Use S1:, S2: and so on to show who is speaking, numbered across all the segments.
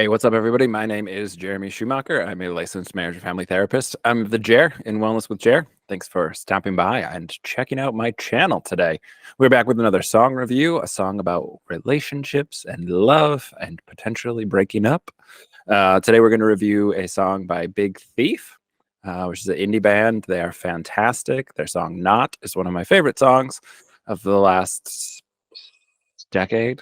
S1: Hey, what's up, everybody? My name is Jeremy Schumacher. I'm a licensed marriage and family therapist. I'm the Jer in Wellness with Jer. Thanks for stopping by and checking out my channel today. We're back with another song review, a song about relationships and love and potentially breaking up. Today, we're going to review a song by Big Thief, which is an indie band. They are fantastic. Their song Not is one of my favorite songs of the last decade.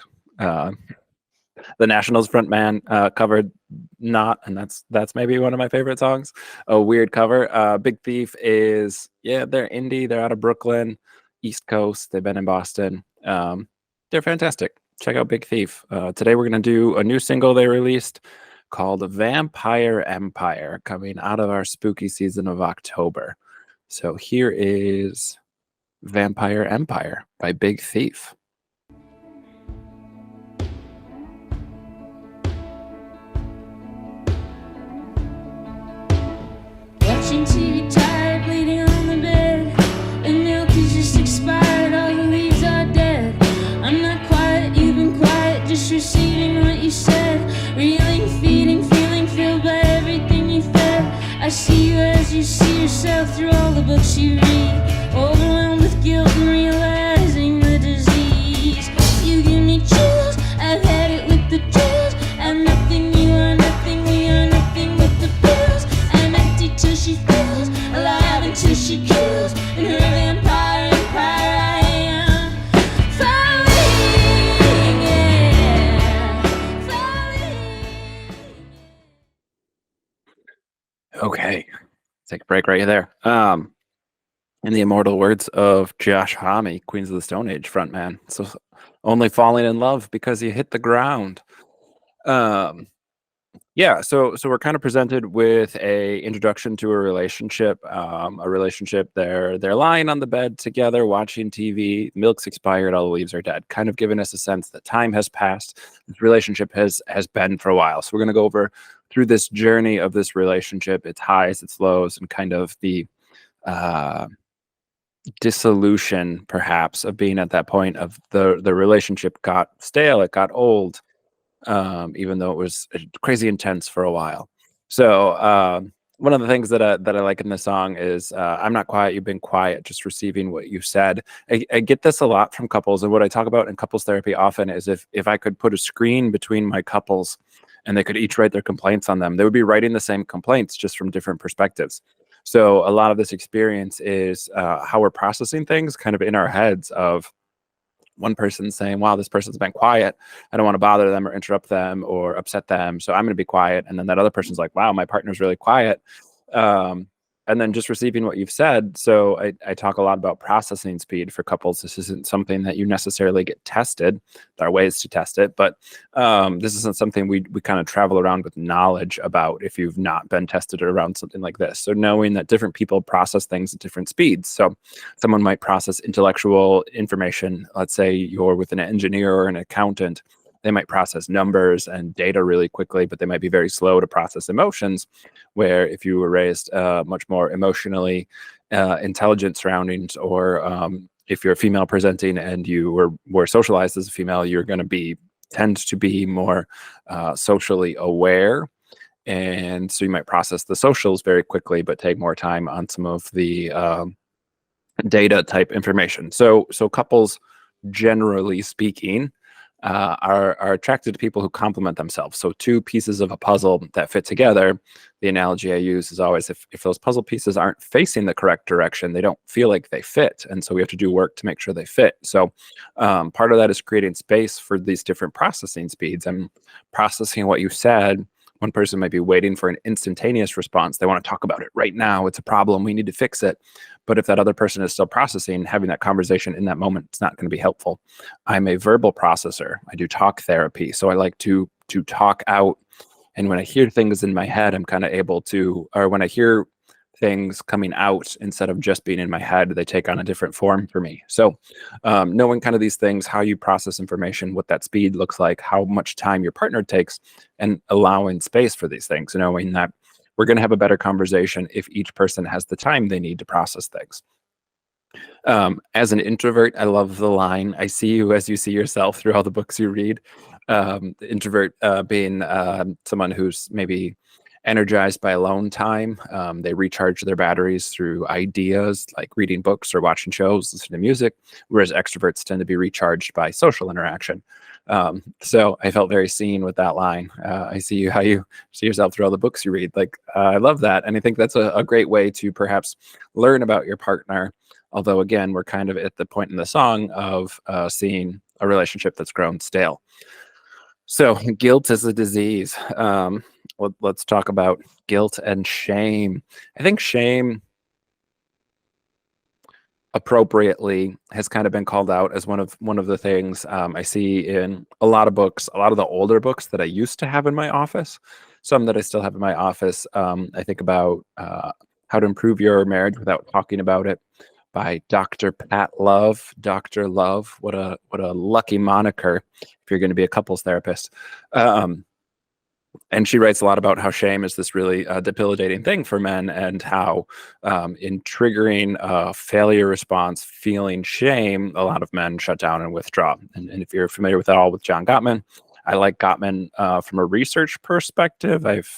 S1: The Nationals frontman covered Not, and that's maybe one of my favorite songs. A weird cover. Big Thief is, yeah, they're indie. They're out of Brooklyn, East Coast. They've been in Boston. They're fantastic. Check out Big Thief. Today we're going to do a new single they released called Vampire Empire, coming out of our spooky season of October. So here is Vampire Empire by Big Thief.
S2: Watching TV, tired, bleeding on the bed. The milk is just expired, all the leaves are dead. I'm not quiet, you've been quiet, just receiving what you said. Reeling, feeding, feeling filled by everything you fed. I see you as you see yourself through all the books you read. Overwhelmed with guilt and realizing the disease. You give me chills, I've had it with the chills. I'm nothing, you are nothing, we are nothing but the pills. I'm empty till she feels, alive until she kills. In her vampire empire I am falling, yeah, falling.
S1: Okay, take a break right there. In the immortal words of Josh Homme, Queens of the Stone Age frontman, so only falling in love because you hit the ground. Yeah, so we're kind of presented with a introduction to a relationship. They're lying on the bed together, watching TV. Milk's expired, all the leaves are dead. Kind of giving us a sense that time has passed. This relationship has been for a while. So we're gonna go over through this journey of this relationship, its highs, its lows, and kind of the dissolution, perhaps, of being at that point of the relationship got stale, it got old, even though it was crazy intense for a while. So one of the things that I like in the song is I'm not quiet, you've been quiet, just receiving what you said. I get this a lot from couples, and what I talk about in couples therapy often is if I could put a screen between my couples and they could each write their complaints on them, they would be writing the same complaints just from different perspectives. So a lot of this experience is how we're processing things kind of in our heads of one person saying, wow, this person's been quiet. I don't want to bother them or interrupt them or upset them, so I'm going to be quiet. And then that other person's like, wow, my partner's really quiet. And then just receiving what you've said. So I talk a lot about processing speed for couples. This isn't something that you necessarily get tested. There are ways to test it, but this isn't something we kind of travel around with knowledge about if you've not been tested around something like this. So knowing that different people process things at different speeds. So someone might process intellectual information. Let's say you're with an engineer or an accountant. They might process numbers and data really quickly, but they might be very slow to process emotions, where if you were raised much more emotionally intelligent surroundings, or if you're female presenting and you were socialized as a female, you're going to tend to be more socially aware. And so you might process the socials very quickly, but take more time on some of the data type information. So couples, generally speaking, are attracted to people who complement themselves. So two pieces of a puzzle that fit together. The analogy I use is always if those puzzle pieces aren't facing the correct direction, they don't feel like they fit. And so we have to do work to make sure they fit. So part of that is creating space for these different processing speeds and processing what you said. One person might be waiting for an instantaneous response. They want to talk about it right now. It's a problem. We need to fix it. But if that other person is still processing, having that conversation in that moment, it's not going to be helpful. I'm a verbal processor. I do talk therapy. So I like to talk out. And when I hear things in my head, I'm kind of able to, or when I hear things coming out instead of just being in my head, they take on a different form for me. So knowing kind of these things, how you process information, what that speed looks like, how much time your partner takes, and allowing space for these things, knowing that we're going to have a better conversation if each person has the time they need to process things. As an introvert, I love the line, I see you as you see yourself through all the books you read. The introvert being someone who's maybe energized by alone time. They recharge their batteries through ideas like reading books or watching shows, listening to music, whereas extroverts tend to be recharged by social interaction. So I felt very seen with that line. I see you, how you see yourself through all the books you read. Like, I love that. And I think that's a great way to perhaps learn about your partner. Although, again, we're kind of at the point in the song of seeing a relationship that's grown stale. So guilt is a disease. Let's talk about guilt and shame. I think shame appropriately has kind of been called out as one of the things I see in a lot of books, a lot of the older books that I used to have in my office, some that I still have in my office. I think about How to Improve Your Marriage Without Talking About It by Dr. Pat Love. Dr. Love, what a lucky moniker if you're going to be a couples therapist. And she writes a lot about how shame is this really debilitating thing for men, and how in triggering a failure response, feeling shame, a lot of men shut down and withdraw. And if you're familiar with that all with John Gottman, I like Gottman from a research perspective. I've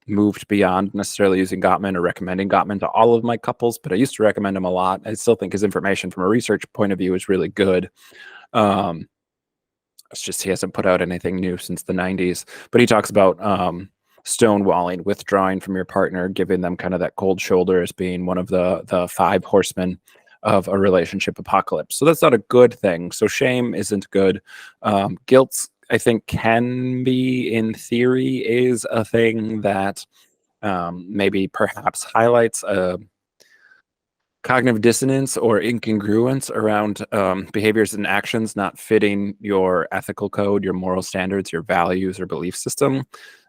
S1: moved beyond necessarily using Gottman or recommending Gottman to all of my couples, but I used to recommend him a lot. I still think his information from a research point of view is really good. It's just he hasn't put out anything new since the 90s, but he talks about stonewalling, withdrawing from your partner, giving them kind of that cold shoulder as being one of the 5 horsemen of a relationship apocalypse. So that's not a good thing. So shame isn't good. Guilt, I think, can be, in theory, is a thing that maybe perhaps highlights a cognitive dissonance or incongruence around behaviors and actions not fitting your ethical code, your moral standards, your values or belief system.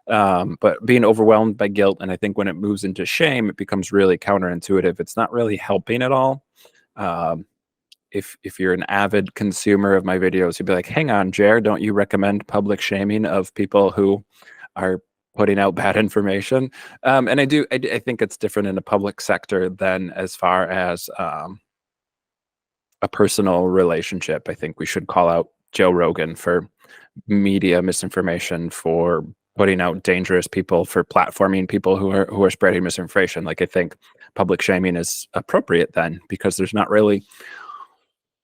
S1: But being overwhelmed by guilt, and I think when it moves into shame, it becomes really counterintuitive. It's not really helping at all. If you're an avid consumer of my videos, you'd be like, hang on, Jer, don't you recommend public shaming of people who are putting out bad information? And I do. I think it's different in a public sector than as far as a personal relationship. I think we should call out Joe Rogan for media misinformation, for putting out dangerous people, for platforming people who are spreading misinformation. Like, I think public shaming is appropriate then, because there's not really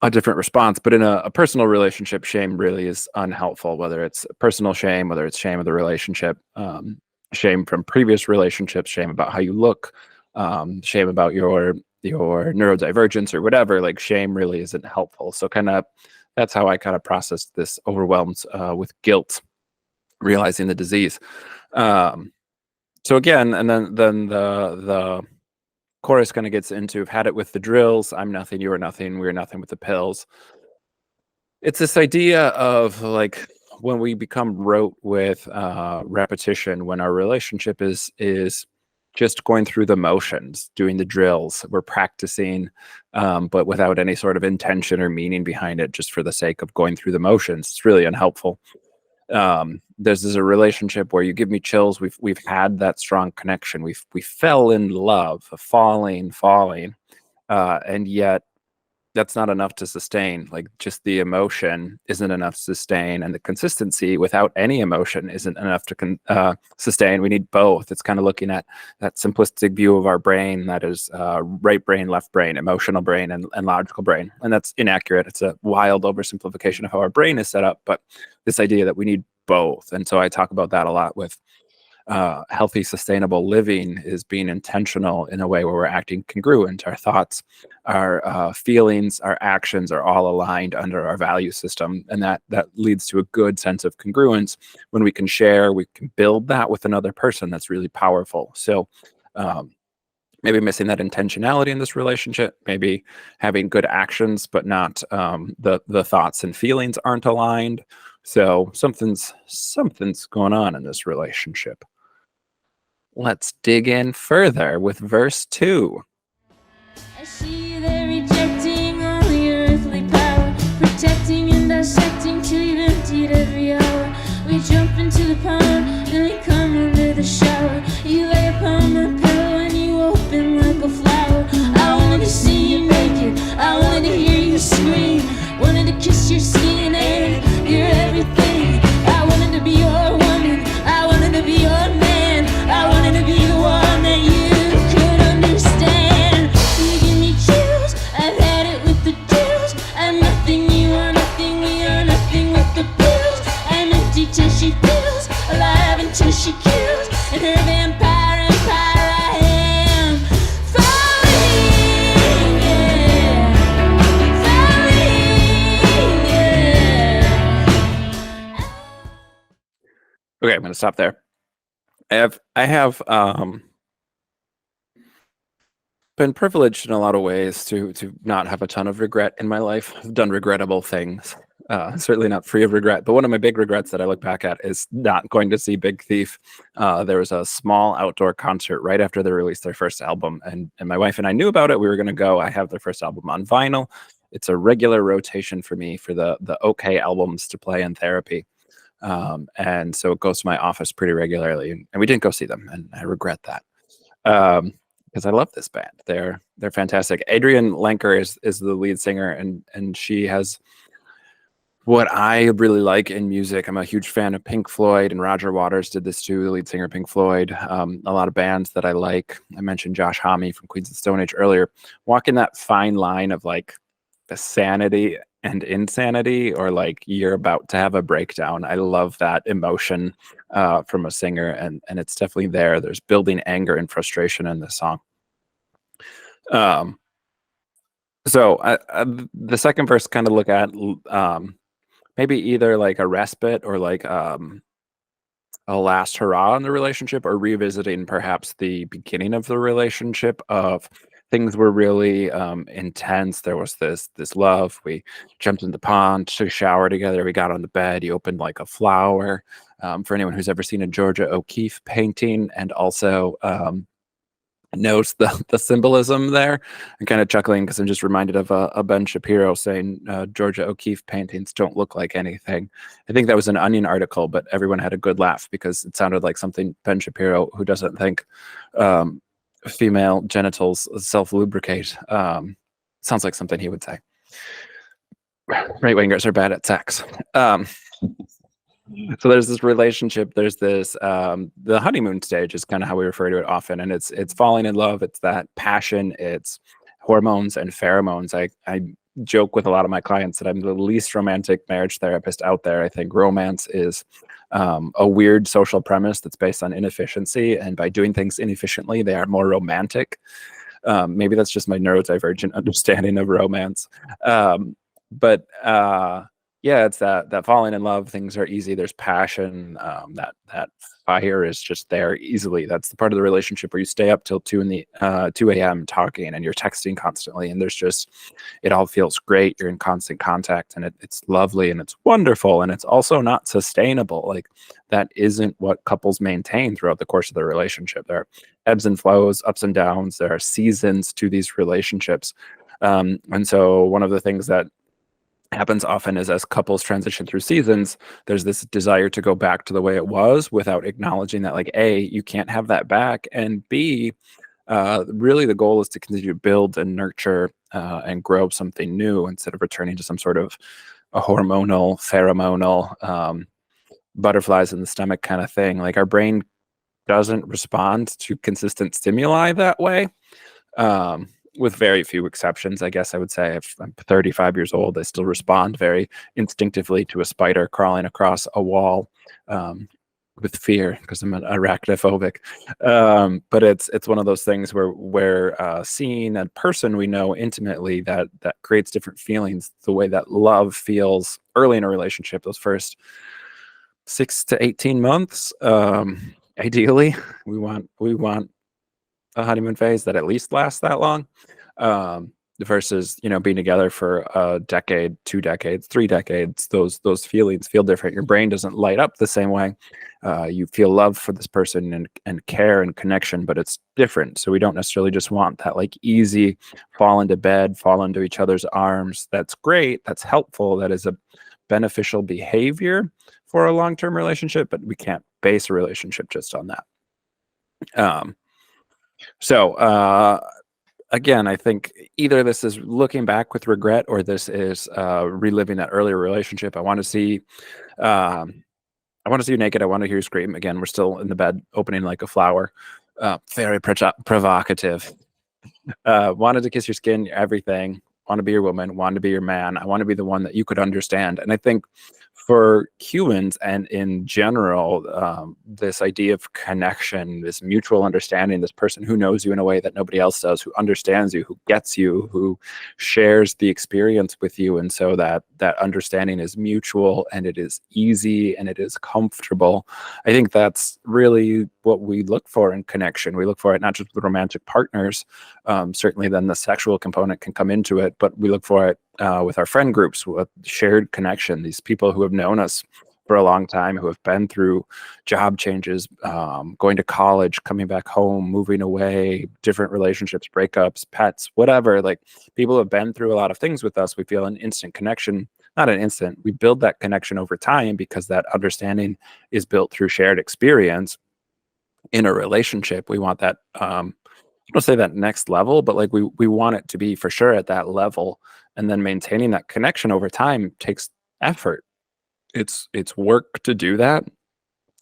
S1: a different response. But in a personal relationship, shame really is unhelpful, whether it's personal shame, whether it's shame of the relationship, shame from previous relationships, shame about how you look, shame about your neurodivergence or whatever. Like, shame really isn't helpful. So that's how I kind of processed this, overwhelmed with guilt, realizing the disease. So again, and then the chorus kind of gets into, "I've had it with the drills. I'm nothing, you are nothing, we're nothing with the pills." It's this idea of, like, when we become rote with repetition, when our relationship is just going through the motions, doing the drills, we're practicing, but without any sort of intention or meaning behind it, just for the sake of going through the motions. It's really unhelpful. There's a relationship where you give me chills. We've had that strong connection. We fell in love, falling, and yet that's not enough to sustain. Like, just the emotion isn't enough to sustain, and the consistency without any emotion isn't enough to sustain. We need both. It's kind of looking at that simplistic view of our brain that is right brain, left brain, emotional brain, and logical brain. And that's inaccurate. It's a wild oversimplification of how our brain is set up, but this idea that we need both. And so I talk about that a lot with healthy, sustainable living, is being intentional in a way where we're acting congruent. Our thoughts, our feelings, our actions are all aligned under our value system. And that leads to a good sense of congruence. When we can share, we can build that with another person. That's really powerful. So maybe missing that intentionality in this relationship, maybe having good actions, but not the thoughts and feelings aren't aligned. So something's going on in this relationship. Let's dig in further with verse 2.
S2: I see they're rejecting all your earthly power, protecting and dissecting till you've emptied every hour. We jump into the pond, then we come under the shower. You lay upon my pillow and you open like a flower. I wanted to see you naked, I wanted to hear you scream, wanted to kiss your skin and you're every
S1: Okay, I'm going to stop there. I have been privileged in a lot of ways to not have a ton of regret in my life. I've done regrettable things. Certainly not free of regret, but one of my big regrets that I look back at is not going to see Big Thief. There was a small outdoor concert right after they released their first album, and my wife and I knew about it. We were going to go. I have their first album on vinyl. It's a regular rotation for me for the okay albums to play in therapy. And so it goes to my office pretty regularly, and we didn't go see them, and I regret that. Because I love this band. They're fantastic. Adrienne Lenker is the lead singer, and she has what I really like in music. I'm a huge fan of Pink Floyd, and Roger Waters did this too, the lead singer of Pink Floyd. A lot of bands that I like. I mentioned Josh Homme from Queens of the Stone Age earlier. Walking that fine line of like the sanity and insanity, or like you're about to have a breakdown. I love that emotion from a singer, and it's definitely there. There's building anger and frustration in this song. The second verse kind of look at maybe either like a respite or like a last hurrah in the relationship, or revisiting perhaps the beginning of the relationship of things were really intense. There was this love. We jumped in the pond, took a shower together. We got on the bed. He opened like a flower. For anyone who's ever seen a Georgia O'Keeffe painting, and also knows the symbolism there. I'm kind of chuckling because I'm just reminded of a Ben Shapiro saying Georgia O'Keeffe paintings don't look like anything. I think that was an Onion article, but everyone had a good laugh because it sounded like something Ben Shapiro, who doesn't think female genitals self-lubricate, sounds like something he would say. Right-wingers are bad at sex. So there's this relationship, there's this the honeymoon stage is kind of how we refer to it often, and it's falling in love, it's that passion, it's hormones and pheromones. I joke with a lot of my clients that I'm the least romantic marriage therapist out there. I think romance is a weird social premise that's based on inefficiency, and by doing things inefficiently they are more romantic. Maybe that's just my neurodivergent understanding of romance. But yeah, it's that falling in love. Things are easy. There's passion. That fire is just there easily. That's the part of the relationship where you stay up till 2 a.m. talking, and you're texting constantly, and there's just, it all feels great. You're in constant contact, and it's lovely and it's wonderful, and it's also not sustainable. Like, that isn't what couples maintain throughout the course of their relationship. There are ebbs and flows, ups and downs. There are seasons to these relationships, and so one of the things that happens often is, as couples transition through seasons, there's this desire to go back to the way it was without acknowledging that, like, A, you can't have that back, and B, really the goal is to continue to build and nurture and grow something new, instead of returning to some sort of a hormonal, pheromonal, butterflies in the stomach kind of thing. Like, our brain doesn't respond to consistent stimuli that way. With very few exceptions, I guess I would say. If I'm 35 years old, I still respond very instinctively to a spider crawling across a wall with fear, because I'm an arachnophobic. But it's one of those things where seeing a person we know intimately, that creates different feelings. The way that love feels early in a relationship, those first 6 to 18 months, ideally, we want a honeymoon phase that at least lasts that long, versus being together for a decade, 2 decades, 3 decades. Those feelings feel different. Your brain doesn't light up the same way. You feel love for this person and care and connection, but it's different. So we don't necessarily just want that like easy fall into bed, fall into each other's arms. That's great, that's helpful, that is a beneficial behavior for a long-term relationship, but we can't base a relationship just on that. So again, I think either this is looking back with regret, or this is reliving that earlier relationship. I want to see you naked. I want to hear you scream. Again, we're still in the bed, opening like a flower. Very provocative. Wanted to kiss your skin, everything. Want to be your woman. Want to be your man. I want to be the one that you could understand. And I think for humans and in general, this idea of connection, this mutual understanding, this person who knows you in a way that nobody else does, who understands you, who gets you, who shares the experience with you, and so that understanding is mutual and it is easy and it is comfortable. I think that's really what we look for in connection. We look for it not just with romantic partners. Certainly, then the sexual component can come into it, but we look for it with our friend groups, with shared connection, these people who have known us for a long time, who have been through job changes, going to college, coming back home, moving away, different relationships, breakups, pets, whatever. Like, people have been through a lot of things with us. We feel an instant connection, not an instant. We build that connection over time because that understanding is built through shared experience in a relationship. We want that. I don't say that next level, but like we want it to be for sure at that level, and then maintaining that connection over time takes effort. It's work to do that,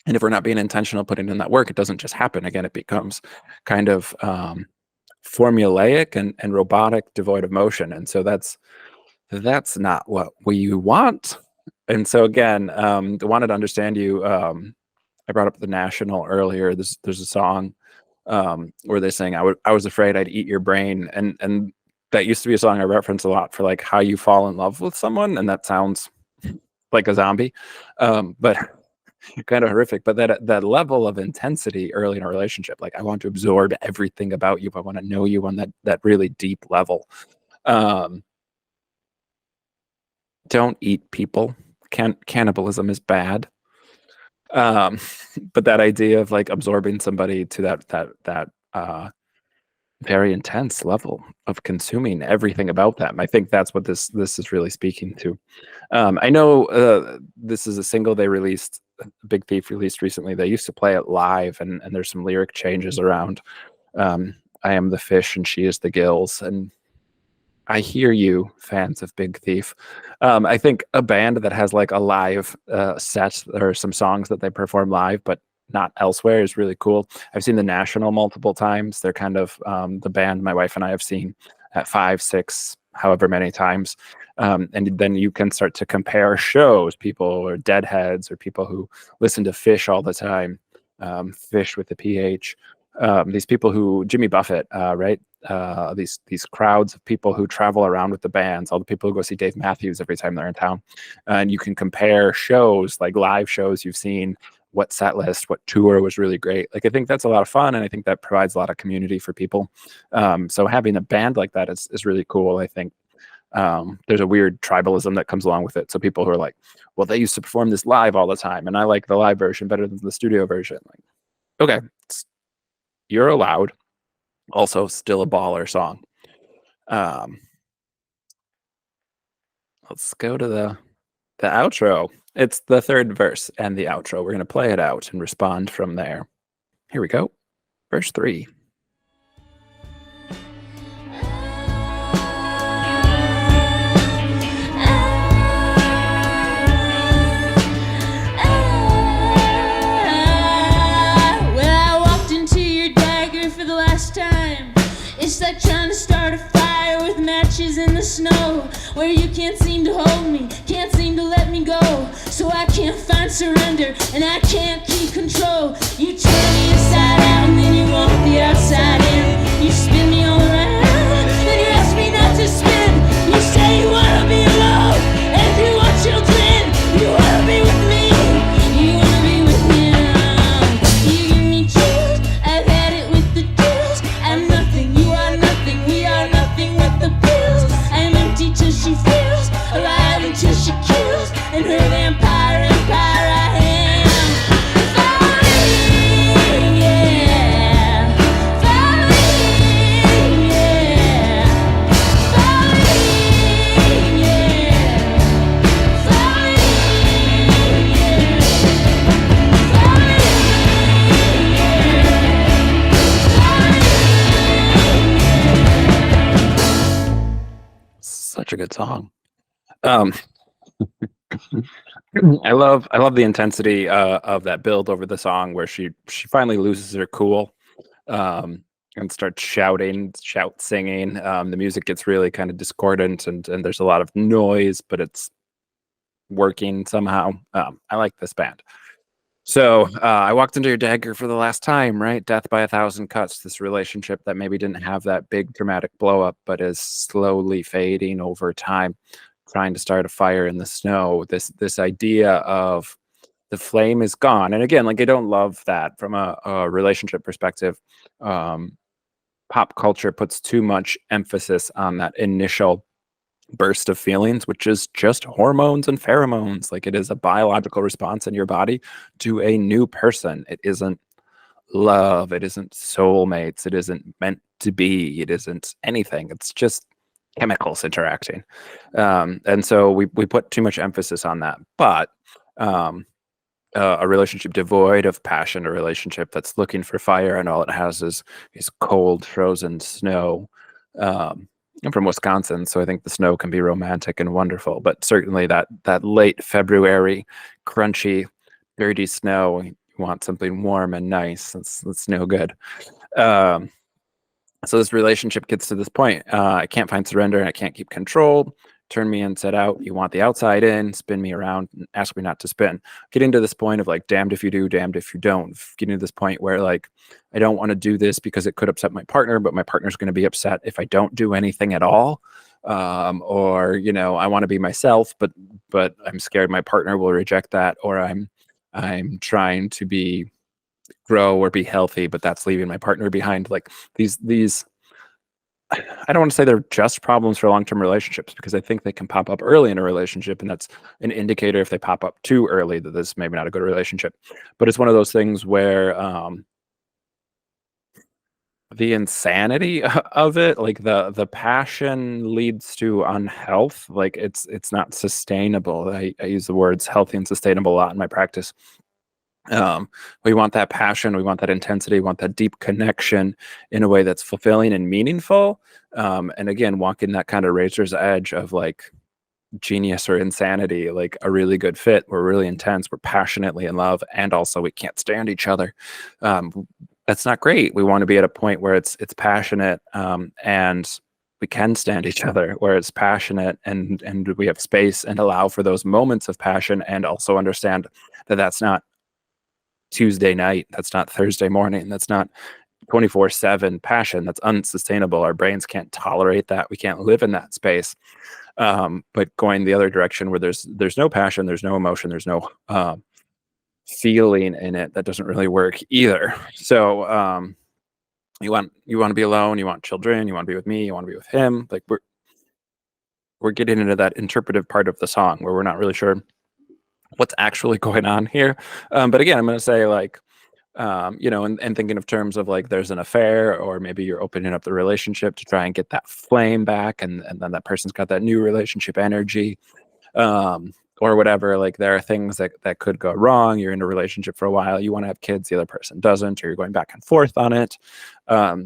S1: and if we're not being intentional putting in that work, it doesn't just happen. Again, it becomes kind of formulaic and robotic, devoid of motion, and so that's not what we want. And so again, I wanted to understand you. I brought up the National earlier. There's a song where they're saying, I was afraid I'd eat your brain," and that used to be a song I reference a lot for like how you fall in love with someone, and that sounds like a zombie, but kind of horrific. But that level of intensity early in a relationship, like I want to absorb everything about you, I want to know you on that really deep level. Um, don't eat people. Cannibalism is bad. Um, but that idea of like absorbing somebody to that very intense level of consuming everything about them. I think that's what this is really speaking to. I know this is a single they released, Big Thief released recently. They used to play it live, and there's some lyric changes around. I am the fish and she is the gills, and I hear you, fans of Big Thief. I think a band that has like a live set or some songs that they perform live, but not elsewhere, is really cool. I've seen the National multiple times. They're kind of the band my wife and I have seen at 5, 6, however many times. And then you can start to compare shows, people or Deadheads or people who listen to Fish all the time, Fish with the PH. These people who Jimmy Buffett, right? These crowds of people who travel around with the bands, all the people who go see Dave Matthews every time they're in town, and you can compare shows, like live shows you've seen, what set list, what tour was really great. Like, I think that's a lot of fun, and I think that provides a lot of community for people. So having a band like that is really cool. I think there's a weird tribalism that comes along with it. So people who are like, well, they used to perform this live all the time, and I like the live version better than the studio version. Like, okay, you're allowed. Also, still a baller song. Let's go to the outro. It's the third verse and the outro. We're going to play it out and respond from there. Here we go. Verse 3.
S2: It's like trying to start a fire with matches in the snow, where you can't seem to hold me, can't seem to let me go. So I can't find surrender, and I can't keep control. You turn me inside out, and then you want the outside in. You spin me all around, then you ask me not to spin. You say you wanna be alone, and you want children. You wanna be with me, you wanna be with me now. You give me chills, I've had it with the deals. I'm nothing, you are nothing, we are nothing with the pills. I'm empty till she feels alive until she kills. And her vampire empire I am. Falling, yeah. Falling, yeah. Falling, yeah. Falling, yeah.
S1: Such a good song. I love the intensity of that build over the song, where she finally loses her cool and starts shout singing. The music gets really kind of discordant, and there's a lot of noise, but it's working somehow. I like this band. So I walked into your dagger for the last time, right? Death by a thousand cuts. This relationship that maybe didn't have that big dramatic blow up, but is slowly fading over time, trying to start a fire in the snow. This idea of the flame is gone. And again, like I don't love that from a relationship perspective. Um, Pop culture puts too much emphasis on that initial burst of feelings, which is just hormones and pheromones. Like it is a biological response in your body to a new person. It isn't love. It isn't soulmates. It isn't meant to be. It isn't anything. It's just chemicals interacting. And so we put too much emphasis on that. But a relationship devoid of passion, a relationship that's looking for fire, and all it has is cold, frozen snow. I'm from Wisconsin, so I think the snow can be romantic and wonderful. But certainly that late February, crunchy, dirty snow, you want something warm and nice. That's no good. So this relationship gets to this point. I can't find surrender, and I can't keep control. Turn me inside out. You want the outside in, spin me around, and ask me not to spin. Getting to this point of like, damned if you do, damned if you don't. Getting to this point where like, I don't want to do this because it could upset my partner, but my partner's going to be upset if I don't do anything at all. Or, you know, I want to be myself, but I'm scared my partner will reject that, or I'm trying to grow or be healthy, but that's leaving my partner behind. Like these I don't want to say they're just problems for long-term relationships, because I think they can pop up early in a relationship, and that's an indicator if they pop up too early that this is maybe not a good relationship. But it's one of those things where the insanity of it, like the passion leads to unhealth. Like it's not sustainable. I use the words healthy and sustainable a lot in my practice. We want that passion, we want that intensity, we want that deep connection in a way that's fulfilling and meaningful. And again, walking that kind of razor's edge of like genius or insanity, like a really good fit. We're really intense, we're passionately in love, and also we can't stand each other. That's not great. We want to be at a point where it's passionate, and we can stand each other, where it's passionate and we have space and allow for those moments of passion, and also understand that that's not Tuesday night, that's not Thursday morning, that's not 24/7 passion. That's unsustainable. Our brains can't tolerate that. We can't live in that space. But going the other direction where there's no passion, there's no emotion, there's no feeling in it, that doesn't really work either. So you want to be alone, you want children, you want to be with me, you want to be with him. Like we're getting into that interpretive part of the song where we're not really sure what's actually going on here. But again, I'm going to say like, you know, and thinking of terms of like there's an affair, or maybe you're opening up the relationship to try and get that flame back, and then that person's got that new relationship energy, or whatever. Like there are things that could go wrong. You're in a relationship for a while, you want to have kids, the other person doesn't, or you're going back and forth on it.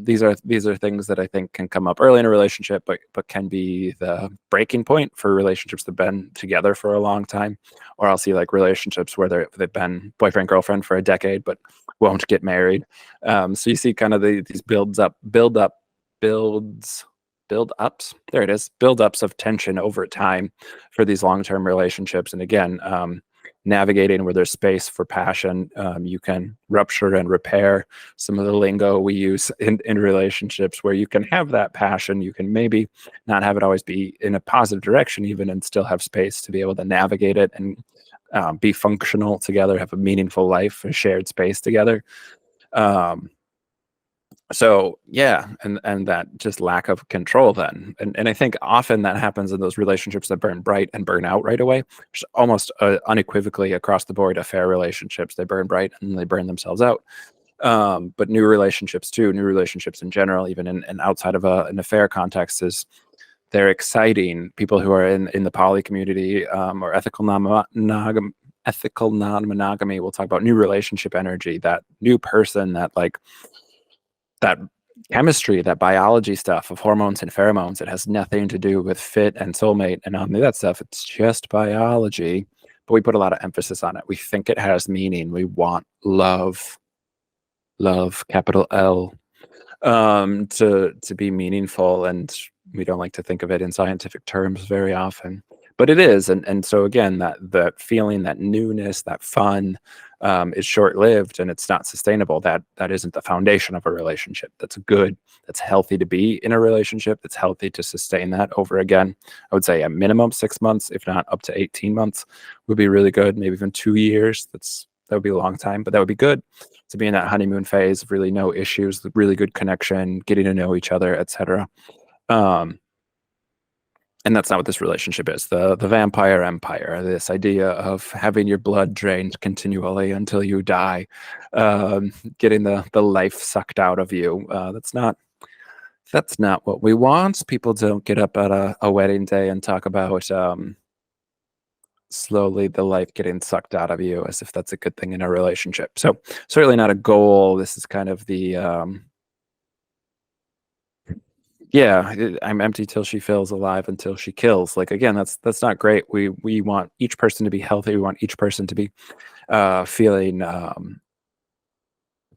S1: These are things that I think can come up early in a relationship, but can be the breaking point for relationships that have been together for a long time. Or I'll see like relationships where they've been boyfriend girlfriend for a decade but won't get married. So you see kind of these build ups. There it is. Build ups of tension over time for these long term relationships. And again, navigating where there's space for passion, you can rupture and repair some of the lingo we use in relationships, where you can have that passion. You can maybe not have it always be in a positive direction, even, and still have space to be able to navigate it and be functional together, have a meaningful life, a shared space together. So yeah, and that just lack of control then, and I think often that happens in those relationships that burn bright and burn out right away. Just almost unequivocally across the board, affair relationships, they burn bright and they burn themselves out. But new relationships too, new relationships in general, even in outside of an affair context, they're exciting. People who are in the poly community, or ethical non-monogamy, will talk about new relationship energy, that new person, that like that chemistry, that biology stuff of hormones and pheromones. It has nothing to do with fit and soulmate and all that stuff. It's just biology, but we put a lot of emphasis on it. We think it has meaning. We want love, capital L, to be meaningful, and we don't like to think of it in scientific terms very often. but it is, and so again, that feeling, that newness, that fun, is short lived, and it's not sustainable. That isn't the foundation of a relationship. That's good. That's healthy to be in a relationship. It's healthy to sustain that over again. I would say a minimum 6 months, if not up to 18 months, would be really good. Maybe even 2 years. That would be a long time, but that would be good to be in that honeymoon phase. Really no issues, really good connection, getting to know each other, etc. Um, and that's not what this relationship is. The vampire empire, this idea of having your blood drained continually until you die, getting the life sucked out of you. That's not what we want. People don't get up at a wedding day and talk about slowly the life getting sucked out of you, as if that's a good thing in a relationship. So certainly not a goal. This is kind of the I'm empty till she fills, alive until she kills. Like, again, that's not great. We want each person to be healthy. We want each person to be feeling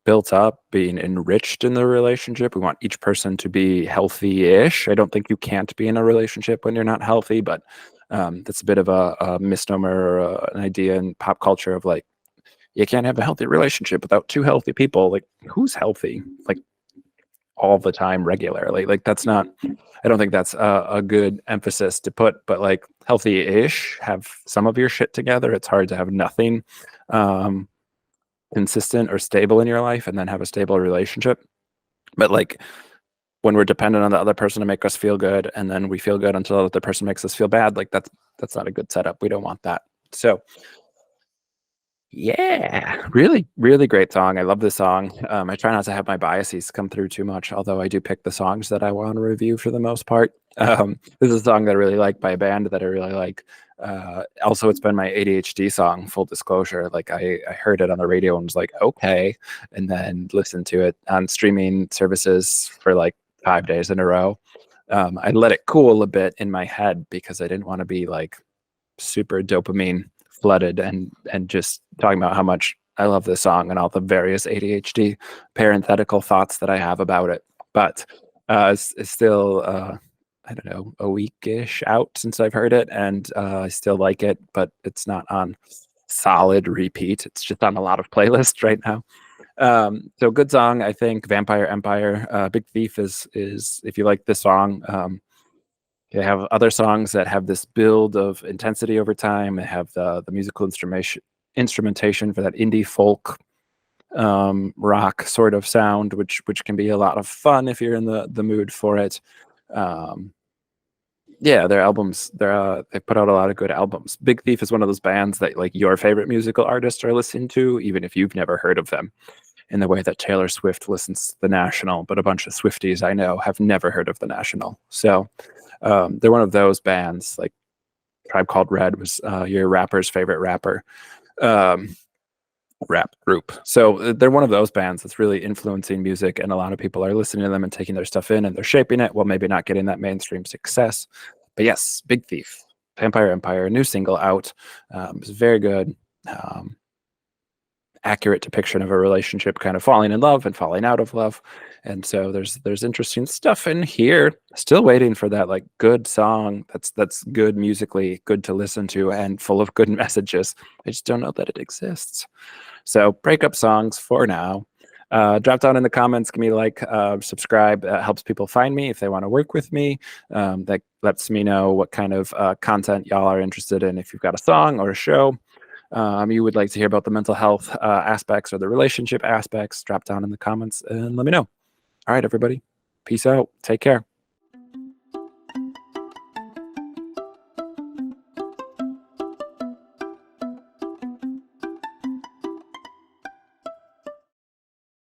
S1: built up, being enriched in the relationship. We want each person to be healthy-ish. I don't think you can't be in a relationship when you're not healthy, but that's a bit of a misnomer, or an idea in pop culture of like, you can't have a healthy relationship without two healthy people. Like, who's healthy? Like, all the time, regularly. Like, that's not, I don't think that's a good emphasis to put, but like, healthy-ish, have some of your shit together. It's hard to have nothing consistent or stable in your life and then have a stable relationship. But like, when we're dependent on the other person to make us feel good, and then we feel good until the other person makes us feel bad, like that's not a good setup. We don't want that. So yeah, really, really great song. I love this song. I try not to have my biases come through too much, although I do pick the songs that I want to review for the most part. This is a song that I really like by a band that I really like. Also, it's been my ADHD song, full disclosure. Like, I heard it on the radio and was like, okay, and then listened to it on streaming services for like 5 days in a row. I let it cool a bit in my head because I didn't want to be like super dopamine flooded and just talking about how much I love this song and all the various ADHD parenthetical thoughts that I have about it. But it's still I don't know, a week-ish out since I've heard it, and I still like it, but it's not on solid repeat. It's just on a lot of playlists right now. So good song, I think. Vampire Empire. Big Thief is if you like this song. They have other songs that have this build of intensity over time. They have the musical instrumentation for that indie folk rock sort of sound, which can be a lot of fun if you're in the mood for it. Yeah, their albums, they put out a lot of good albums. Big Thief is one of those bands that like your favorite musical artists are listening to, even if you've never heard of them, in the way that Taylor Swift listens to The National, but a bunch of Swifties I know have never heard of The National. So they're one of those bands. Like, Tribe Called Red was your rapper's favorite rapper rap group. So they're one of those bands that's really influencing music, and a lot of people are listening to them and taking their stuff in, and they're shaping it while maybe not getting that mainstream success. But yes, Big Thief, Vampire Empire, new single out. It's very good. Accurate depiction of a relationship kind of falling in love and falling out of love. And so there's interesting stuff in here. Still waiting for that like good song that's good musically, good to listen to, and full of good messages. I just don't know that it exists. So breakup songs for now. Drop down in the comments, give me a like, subscribe. That helps people find me if they want to work with me. That lets me know what kind of content y'all are interested in. If you've got a song or a show you would like to hear about the mental health aspects or the relationship aspects, drop down in the comments and let me know. All right, everybody. Peace out. Take care.